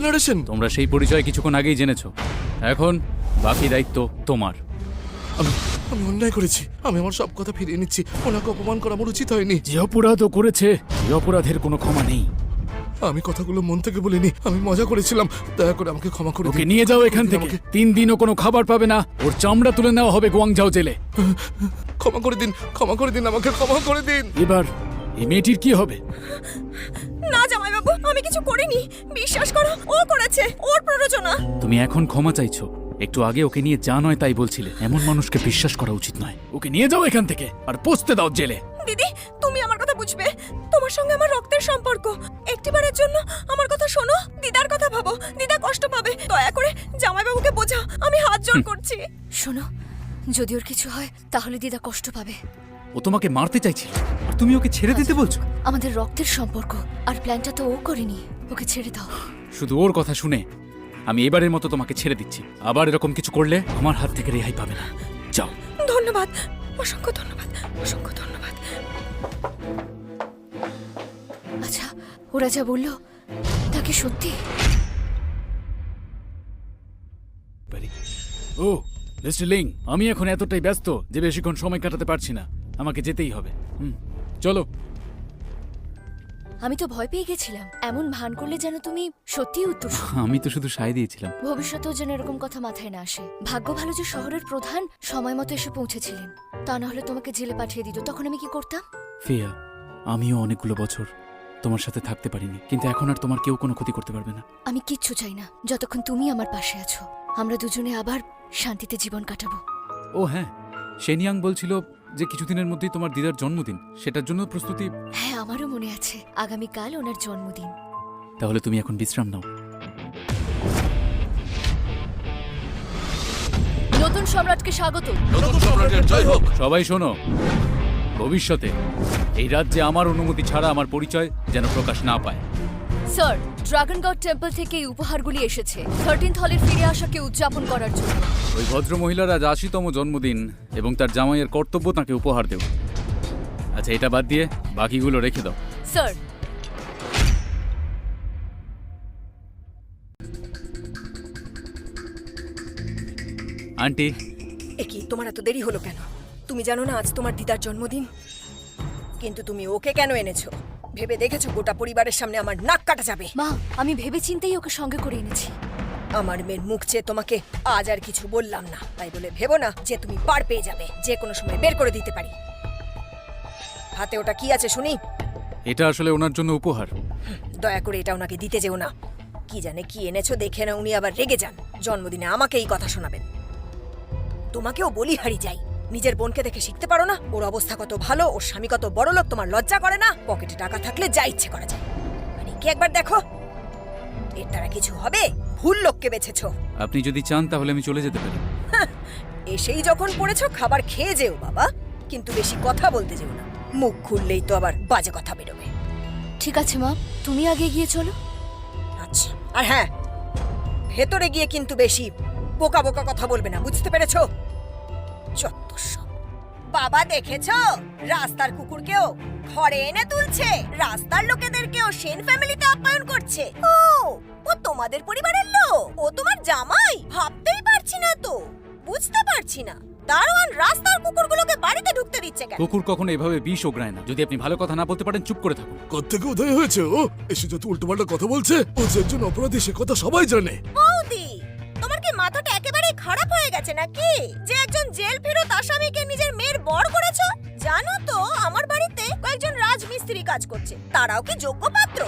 Generation. তোমরা সেই পরিচয় কিছুক্ষণ আগেই জেনেছো, এখন বাকি দায়িত্ব তোমার। আমি আমি অন্যায় করেছি, আমি আমার সব কথা ফিরিয়ে নিচ্ছি। ওনাকে অপমান করা আমার উচিত হয়নি। যে অপরাধও করেছে, এই অপরাধের কোনো ক্ষমা নেই। আমি কথাগুলো মন থেকে বলিনি, আমি মজা করেছিলাম। দয়া করে আমাকে ক্ষমা করে ওকে দিন। নিয়ে যাও এখান থেকে। 3 দিনও কোনো খাবার পাবে না, ওর চামড়া তুলে নেওয়া হবে গোয়াংঝাও জেলে। ক্ষমা করে দিন, ক্ষমা করে দিন, আমাকে ক্ষমা করে দিন। এবার এই মেয়েটির কি হবে? না জামাইবাবু, আমি কিছু করিনি, বিশ্বাস করো, ও করেছে, ওর প্ররোচনা। তুমি এখন ক্ষমা চাইছো, একটু আগে ওকে নিয়ে যা নয় তাই বলছিলে। এমন মানুষকে বিশ্বাস করা উচিত নয়। ওকে নিয়ে যাও এখান থেকে আর পৌঁছতে দাও জেলে। দিদি, তুমি আমার কথা বুঝবে, তোমার সঙ্গে আমার রক্তের সম্পর্ক। একটিবারের জন্য আমার কথা শোনো, দিদার কথা ভাবো, দিদা কষ্ট পাবে। দয়া করে জামাইবাবুকে বোঝা, আমি হাত জোড় করছি। শোনো, যদি ওর কিছু হয় তাহলে দিদা কষ্ট পাবে। ও তোমাকে মারতে চাইছিল আর তুমি ওকে ছেড়ে দিতে বলছো? আমাদের রক্তের সম্পর্ক, আর প্ল্যানটা তো ও করেনি। ওকে ছেড়ে দাও। শুধু ওর কথা শুনে আমি এবারের মতো তোমাকে ছেড়ে দিচ্ছি। আবার এরকম কিছু করলে আমার হাত থেকে রেহাই পাবে না। যাও। ধন্যবাদ, অসংখ্য ধন্যবাদ, অসংখ্য ধন্যবাদ। আচ্ছা, ওরা যা বললো তাকে সত্যি? ও মিস্টার লিং, আমি এখন এতটাই ব্যস্ত যে বেশিক্ষণ সময় কাটাতে পারছি না। আমাকে যেতেই হবে। চলো। আমি তো ভয় পেয়ে গেছিলাম। এমন ভান করলে যেন তুমি সত্যিই উত্তর। আমি তো শুধু সায় দিয়েছিলাম। ভবিষ্যতেও যেন এরকম কথা মাথায় না আসে। ভাগ্য ভালো যে শহরের প্রধান সময় মতো এসে পৌঁছেছিলেন, তা না হলে তোমাকে জেলে পাঠিয়ে দিত। তখন আমি কি করতাম? ফিয়া, আমিও অনেকগুলো বছর তোমার সাথে থাকতে পারিনি, কিন্তু এখন আর তোমার কেউ কোনো ক্ষতি করতে পারবে না। আমি কিচ্ছু চাই না, যতক্ষণ তুমি আমার পাশে আছো। আমরা দুজনে আবার শান্তিতে জীবন কাটাবো। ও হ্যাঁ, শেনিয়াং বলছিল যে কিছুদিনের মধ্যেই তোমার দিদার জন্মদিন, সেটার জন্য প্রস্তুতি। হ্যাঁ, আমারও মনে আছে, আগামীকাল ওনার জন্মদিন। তাহলে তুমি এখন বিশ্রাম নাও। নতুন সম্রাটকে স্বাগত। নতুন সম্রাটের জয় হোক। সবাই শোনো, ভবিষ্যতে এই রাজ্যে আমার অনুমতি ছাড়া আমার পরিচয় যেন প্রকাশ না পায়। স্যার, ড্রাগন গড টেম্পল থেকে এই উপহারগুলি এসেছে 13th হলের ফিরে আসাকে উদযাপন করার জন্য। ওই ভদ্র মহিলার আজ 80তম জন্মদিন এবং তার জামাইয়ের কর্তব্য তাকে উপহার দেব। আচ্ছা, এটা বাদ দিয়ে বাকিগুলো রেখে দাও। Sir, aunty. কি তোমার এত দেরি হলো কেন? তুমি জানো না আজ তোমার দিদার জন্মদিন? কিন্তু তুমি ওকে কেন এনেছো? ভেবে দেখেছো গোটা পরিবারের সামনে আমার নাক কাটা যাবে? মা, আমি ভেবেচিন্তেই ওকে সঙ্গে করে এনেছি। আমার মেয়ের মুখ চেয়ে তোমাকে আজ আর কিছু বললাম না, তাই বলে ভেবো না যে তুমি পার পেয়ে যাবে। যে কোনো সময় বের করে দিতে পারি। হাতে ওটা কি আছে শুনি? এটা আসলে ওনার জন্য উপহার। দয়া করে এটা ওনাকে দিতে যেও না। কি জানে কি এনেছো, দেখে না উনি আবার রেগে যান। জন্মদিনে আমাকে এই কথা শোনাবেন। তোমাকেও বলি হারি যাই, নিজের বোনকে দেখে শিখতে পারো না? ওর অবস্থা কত ভালো, ওর স্বামী কত বড় লোক, তোমার লজ্জা করে না? পকেটে টাকা থাকলে যা ইচ্ছে করা যায়। আর একে একবার দেখো, এর দ্বারা কিছু হবে? ভুল লোককে বেছেছো। আপনি যদি চান তাহলে আমি চলে যেতে পারি। এসেই যখন পড়েছো, খাবার খেয়ে যেও বাবা, কিন্তু বেশি কথা বলতে যেও না। মুখ খুললেই তো আবার বাজে কথা বেরোবে। ঠিক আছে মা, তুমি আগে গিয়ে চলো। আচ্ছা, আর হ্যাঁ, ভেতরে গিয়ে কিন্তু বেশি বোকা বোকা কথা বলবে না, বুঝতে পেরেছো? চত্বর। বাবা দেখেছো, রাস্তার কুকুরকেও ঘরে এনে তুলছে, রাস্তার লোকেদেরকেও সেন ফ্যামিলিতে আপ্যায়ন করছে। ও তোমাদের পরিবারের লোক, ও তোমার জামাই? ভাবতেই পারছি না তো, বুঝতে পারছি না। দারোয়ান রাস্তার কুকুরগুলোকে বাড়িতে ঢুকতে দিচ্ছে কেন? কুকুর কখনো এভাবে বিষ ওগ্রায় না। যদি আপনি ভালো কথা না বলতে পারেন, চুপ করে থাকুন। কোত্থেকে উদয় হয়েছে ও? এসে যত উল্টোপাল্টা কথা বলছে। ও যে একজন অপরাধী সে কথা সবাই জানে। বৌদি, তোমার কি মাথাটা একেবারে খারাপ হয়ে গেছে নাকি, যে একজন জেল ফেরত আসামিকে নিজের মেয়ের বর করেছো? জানো তো আমার বাড়িতে কয়েকজন রাজমিস্ত্রি কাজ করছে, তারাও কি যোগ্য পাত্র?